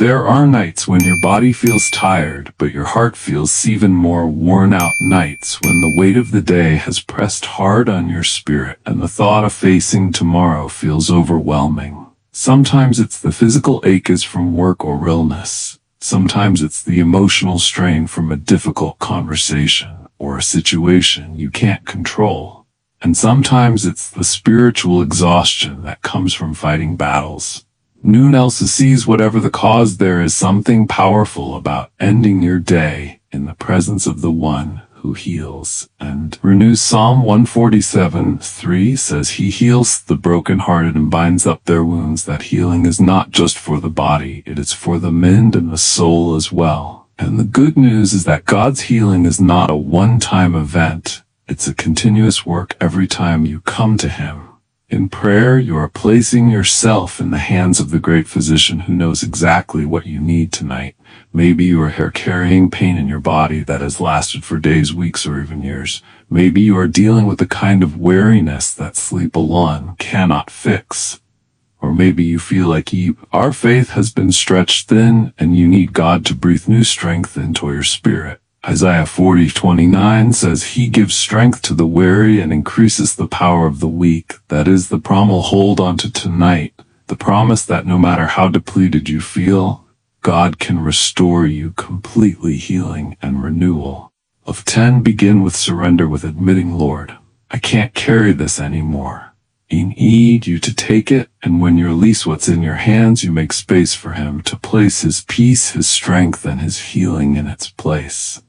There are nights when your body feels tired, but your heart feels even more worn out. Nights when the weight of the day has pressed hard on your spirit and the thought of facing tomorrow feels overwhelming. Sometimes it's the physical aches from work or illness. Sometimes it's the emotional strain from a difficult conversation or a situation you can't control. And sometimes it's the spiritual exhaustion that comes from fighting battles. Noon Elsa sees whatever the cause, there is something powerful about ending your day in the presence of the one who heals and renews. Psalm 147:3 says he heals the brokenhearted and binds up their wounds. That healing is not just for the body, it is for the mind and the soul as well. And the good news is that God's healing is not a one-time event. It's a continuous work every time you come to Him. In prayer, you are placing yourself in the hands of the great physician who knows exactly what you need tonight. Maybe you are carrying pain in your body that has lasted for days, weeks, or even years. Maybe you are dealing with the kind of weariness that sleep alone cannot fix. Or maybe you feel like our faith has been stretched thin and you need God to breathe new strength into your spirit. Isaiah 40:29 says he gives strength to the weary and increases the power of the weak. That is the promise. Hold on to tonight. The promise that no matter how depleted you feel, God can restore you completely, healing and renewal. Of 10, begin with surrender, with admitting, Lord, I can't carry this anymore. I need you to take it, and when you release what's in your hands, you make space for Him to place His peace, His strength, and His healing in its place.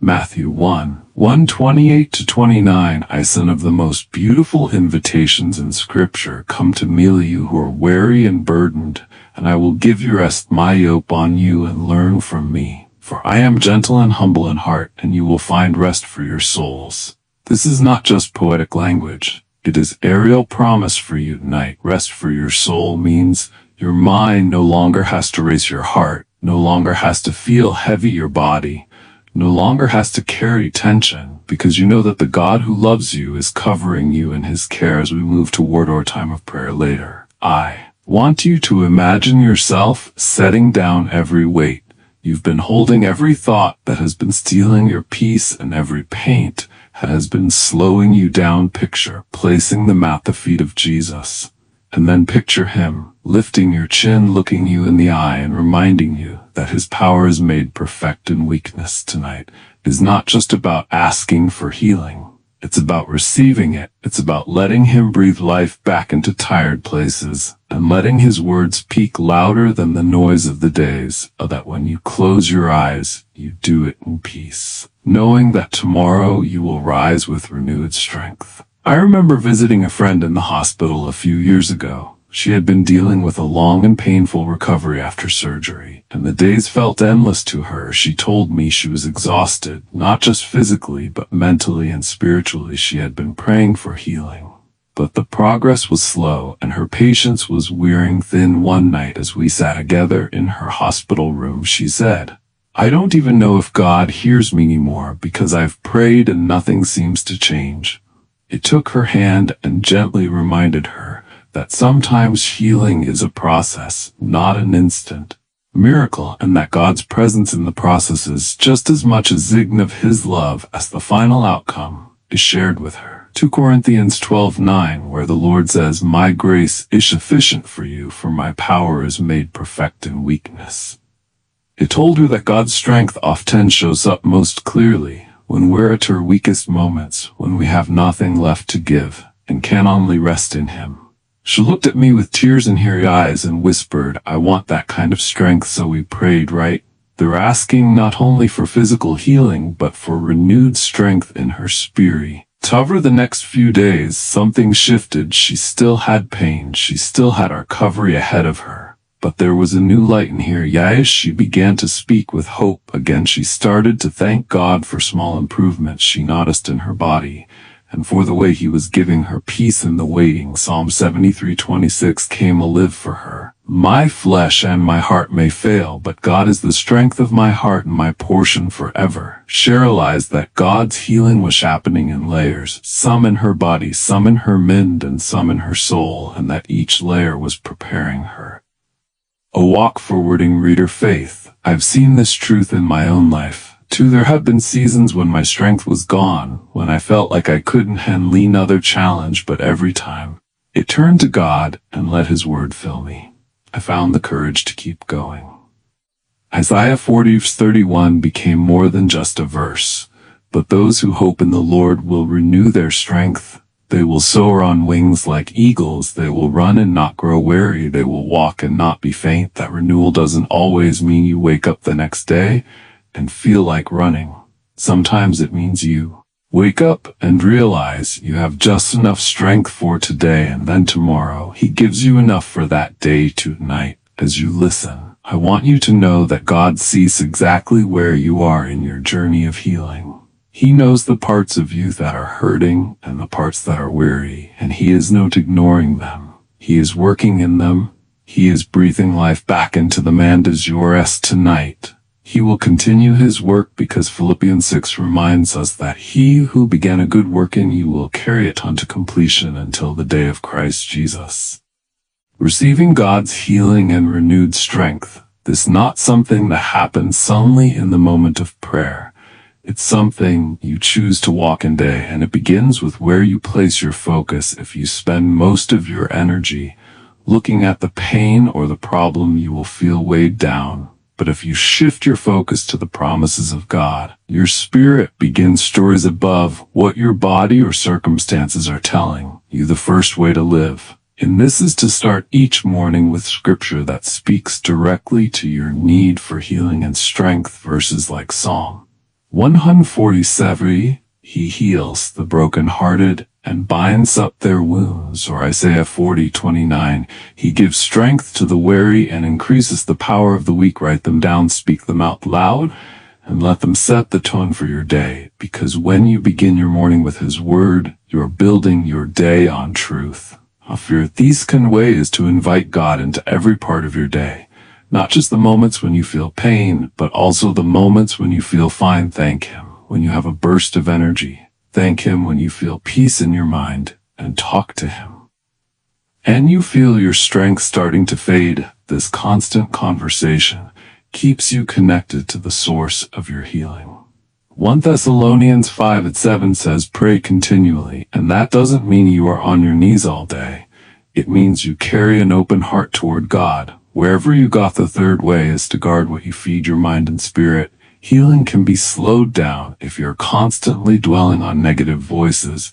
Matthew 1:28-29. Is one of the most beautiful invitations in Scripture. Come to me, you who are weary and burdened, and I will give you rest. My yoke on you and learn from me, for I am gentle and humble in heart, and you will find rest for your souls. This is not just poetic language. It is a real promise for you tonight. Rest for your soul means your mind no longer has to race, your heart no longer has to feel heavy, your body no longer has to carry tension, because you know that the God who loves you is covering you in His care. As we move toward our time of prayer later, I want you to imagine yourself setting down every weight you've been holding, every thought that has been stealing your peace, and every pain has been slowing you down. Picture placing them at the feet of Jesus, and then picture Him lifting your chin, looking you in the eye, and reminding you that His power is made perfect in weakness. Tonight is not just about asking for healing. It's about receiving it. It's about letting Him breathe life back into tired places and letting His words speak louder than the noise of the days, so that when you close your eyes, you do it in peace, knowing that tomorrow you will rise with renewed strength. I remember visiting a friend in the hospital a few years ago. She had been dealing with a long and painful recovery after surgery, and the days felt endless to her. She told me she was exhausted, not just physically, but mentally and spiritually. She had been praying for healing, but the progress was slow, and her patience was wearing thin. One night, as we sat together in her hospital room, she said, I don't even know if God hears me anymore, because I've prayed and nothing seems to change. It took her hand and gently reminded her that sometimes healing is a process, not an instant miracle, and that God's presence in the process is just as much a sign of His love as the final outcome is shared with her. 2 Corinthians 12:9, where the Lord says, my grace is sufficient for you, for my power is made perfect in weakness. It told her that God's strength often shows up most clearly when we're at our weakest moments, when we have nothing left to give and can only rest in Him. She looked at me with tears in her eyes and whispered, I want that kind of strength. So we prayed, right? They're asking not only for physical healing, but for renewed strength in her spirit. Over the next few days, something shifted. She still had pain. She still had our recovery ahead of her. But there was a new light in her eyes. She began to speak with hope again. She started to thank God for small improvements she noticed in her body, and for the way He was giving her peace in the waiting. Psalm 73:26 came alive for her. My flesh and my heart may fail, but God is the strength of my heart and my portion forever. She realized that God's healing was happening in layers, some in her body, some in her mind, and some in her soul, and that each layer was preparing her A walk forwarding reader faith. I've seen this truth in my own life. Too, there have been seasons when my strength was gone, when I felt like I couldn't handle another challenge, but every time it turned to God and let His word fill me, I found the courage to keep going. Isaiah 40:31 became more than just a verse. But those who hope in the Lord will renew their strength. They will soar on wings like eagles. They will run and not grow weary. They will walk and not be faint. That renewal doesn't always mean you wake up the next day and feel like running. Sometimes it means you wake up and realize you have just enough strength for today, and then tomorrow He gives you enough for that day. Tonight, as you listen, I want you to know that God sees exactly where you are in your journey of healing. He knows the parts of you that are hurting and the parts that are weary, and He is not ignoring them. He is working in them. He is breathing life back into the man as you rest tonight. He will continue His work because Philippians 6 reminds us that He who began a good work in you will carry it unto completion until the day of Christ Jesus. Receiving God's healing and renewed strength. This is not something that happens suddenly in the moment of prayer. It's something you choose to walk in day, and it begins with where you place your focus. If you spend most of your energy looking at the pain or the problem, you will feel weighed down. But if you shift your focus to the promises of God, your spirit begins stories above what your body or circumstances are telling you the first way to live. And this is to start each morning with scripture that speaks directly to your need for healing and strength. Verses like Psalm 147, He heals the brokenhearted and binds up their wounds. Or Isaiah 40:29, He gives strength to the weary and increases the power of the weak. Write them down, speak them out loud, and let them set the tone for your day. Because when you begin your morning with His word, you're building your day on truth. These ways to invite God into every part of your day. Not just the moments when you feel pain, but also the moments when you feel fine. Thank Him when you have a burst of energy. Thank Him when you feel peace in your mind, and talk to Him. And you feel your strength starting to fade. This constant conversation keeps you connected to the source of your healing. 1 Thessalonians 5:7 says, pray continually, and that doesn't mean you are on your knees all day. It means you carry an open heart toward God. Wherever you got the third way is to guard what you feed your mind and spirit. Healing can be slowed down if you're constantly dwelling on negative voices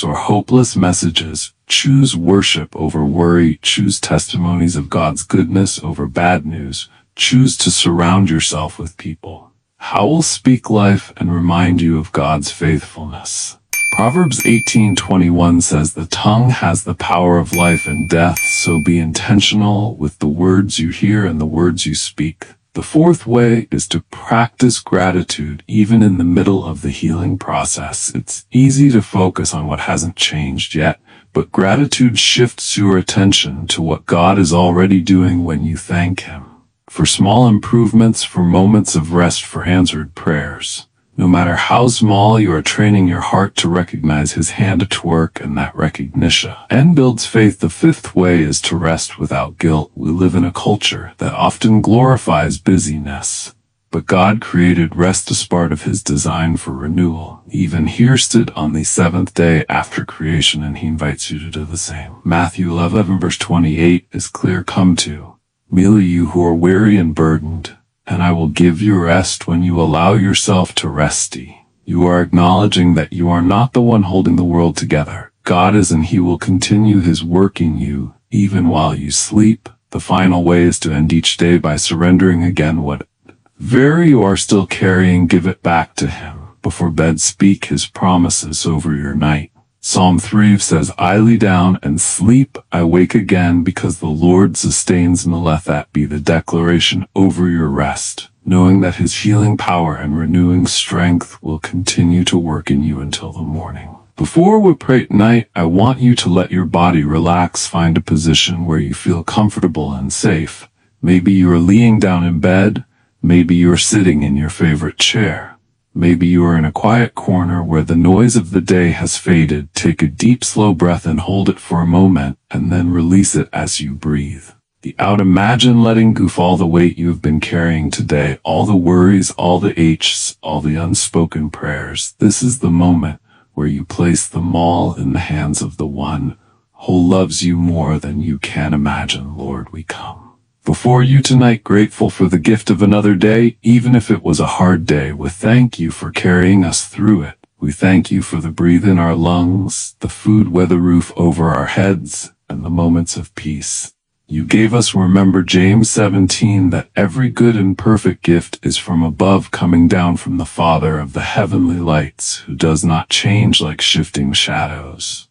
or hopeless messages. Choose worship over worry. Choose testimonies of God's goodness over bad news. Choose to surround yourself with people who will speak life and remind you of God's faithfulness. Proverbs 18:21 says the tongue has the power of life and death, so be intentional with the words you hear and the words you speak. The fourth way is to practice gratitude even in the middle of the healing process. It's easy to focus on what hasn't changed yet, but gratitude shifts your attention to what God is already doing when you thank Him. For small improvements, for moments of rest, for answered prayers. No matter how small, you are training your heart to recognize His hand at work, and that recognition and builds faith. The fifth way is to rest without guilt. We live in a culture that often glorifies busyness, but God created rest as part of His design for renewal. Even He stood on the seventh day after creation, and He invites you to do the same. Matthew 11:28 is clear. Come to me, you who are weary and burdened, and I will give you rest. When you allow yourself to rest, you are acknowledging that you are not the one holding the world together. God is, and He will continue His work in you, even while you sleep. The final way is to end each day by surrendering again whatever you are still carrying. Give it back to Him. Before bed, speak His promises over your night. Psalm 3 says, I lie down and sleep, I wake again, because the Lord sustains me. Let that be the declaration over your rest, knowing that His healing power and renewing strength will continue to work in you until the morning. Before we pray tonight, I want you to let your body relax. Find a position where you feel comfortable and safe. Maybe you are laying down in bed. Maybe you are sitting in your favorite chair. Maybe you are in a quiet corner where the noise of the day has faded. Take a deep, slow breath and hold it for a moment, and then release it as you breathe. the out. Imagine letting go of all the weight you have been carrying today, all the worries, all the aches, all the unspoken prayers. This is the moment where you place them all in the hands of the one who loves you more than you can imagine. Lord, we come before you tonight, grateful for the gift of another day, even if it was a hard day. We thank you for carrying us through it. We thank you for the breath in our lungs, the food, weather, roof over our heads, and the moments of peace you gave us. Remember James 17, that every good and perfect gift is from above, coming down from the Father of the heavenly lights, who does not change like shifting shadows.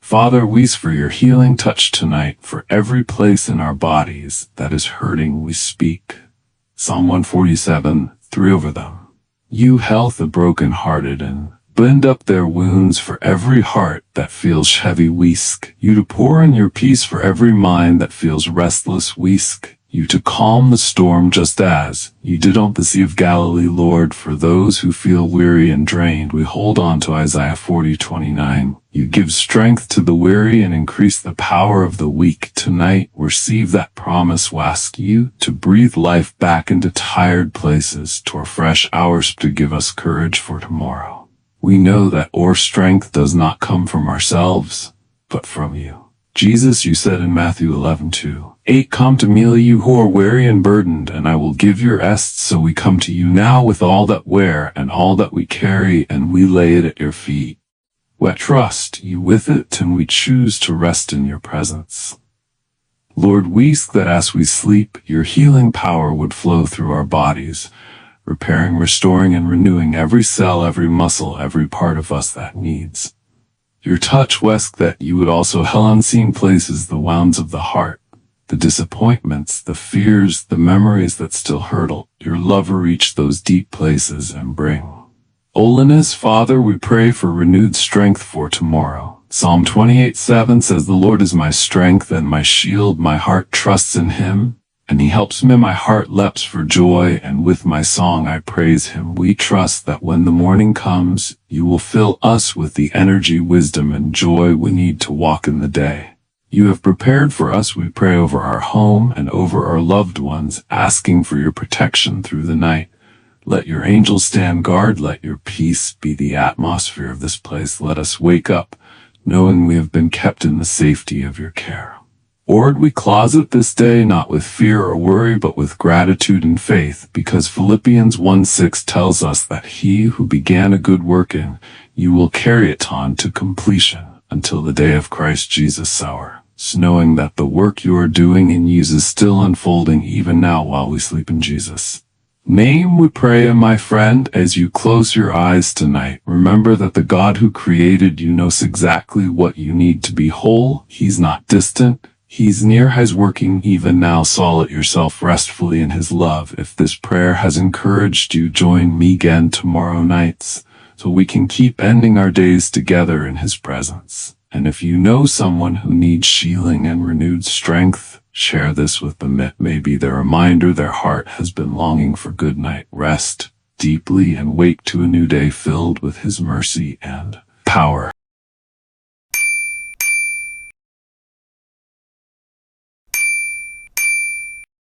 Father, we ask for your healing touch tonight for every place in our bodies that is hurting. We speak Psalm 147:3 over them. You health the brokenhearted and bind up their wounds. For every heart that feels heavy, we ask you to pour in your peace. For every mind that feels restless, we ask you to calm the storm, just as you did on the Sea of Galilee. Lord, for those who feel weary and drained, we hold on to Isaiah 40:29. You give strength to the weary and increase the power of the weak. Tonight, receive that promise. We ask you to breathe life back into tired places, to refresh ours, to give us courage for tomorrow. We know that our strength does not come from ourselves, but from you. Jesus, you said in Matthew 11:2-8, come to me, you who are weary and burdened, and I will give you rest. So we come to you now with all that wear and all that we carry, and we lay it at your feet. We trust you with it, and we choose to rest in your presence. Lord, we ask that as we sleep, your healing power would flow through our bodies, repairing, restoring, and renewing every cell, every muscle, every part of us that needs your touch. We ask that you would also heal unseen places, the wounds of the heart, the disappointments, the fears, the memories that still hurt. Your love will reach those deep places and bring wholeness. Father, we pray for renewed strength for tomorrow. Psalm 28:7 says, the Lord is my strength and my shield. My heart trusts in him, and he helps me. My heart leaps for joy, and with my song I praise him. We trust that when the morning comes, you will fill us with the energy, wisdom, and joy we need to walk in the day you have prepared for us. We pray over our home and over our loved ones, asking for your protection through the night. Let your angels stand guard. Let your peace be the atmosphere of this place. Let us wake up knowing we have been kept in the safety of your care. Lord, we closet this day not with fear or worry, but with gratitude and faith, because Philippians 1:6 tells us that he who began a good work in you will carry it on to completion until the day of Christ Jesus our. Knowing that the work you are doing in you is still unfolding even now while we sleep in Jesus' name. We pray, my friend, as you close your eyes tonight, remember that the God who created you knows exactly what you need to be whole. He's not distant. He's near, has working even now. So let yourself restfully in his love. If this prayer has encouraged you, join me again tomorrow nights so we can keep ending our days together in his presence. And if you know someone who needs healing and renewed strength, share this with them. It may be the reminder their heart has been longing for good night rest deeply and wake to a new day filled with his mercy and power.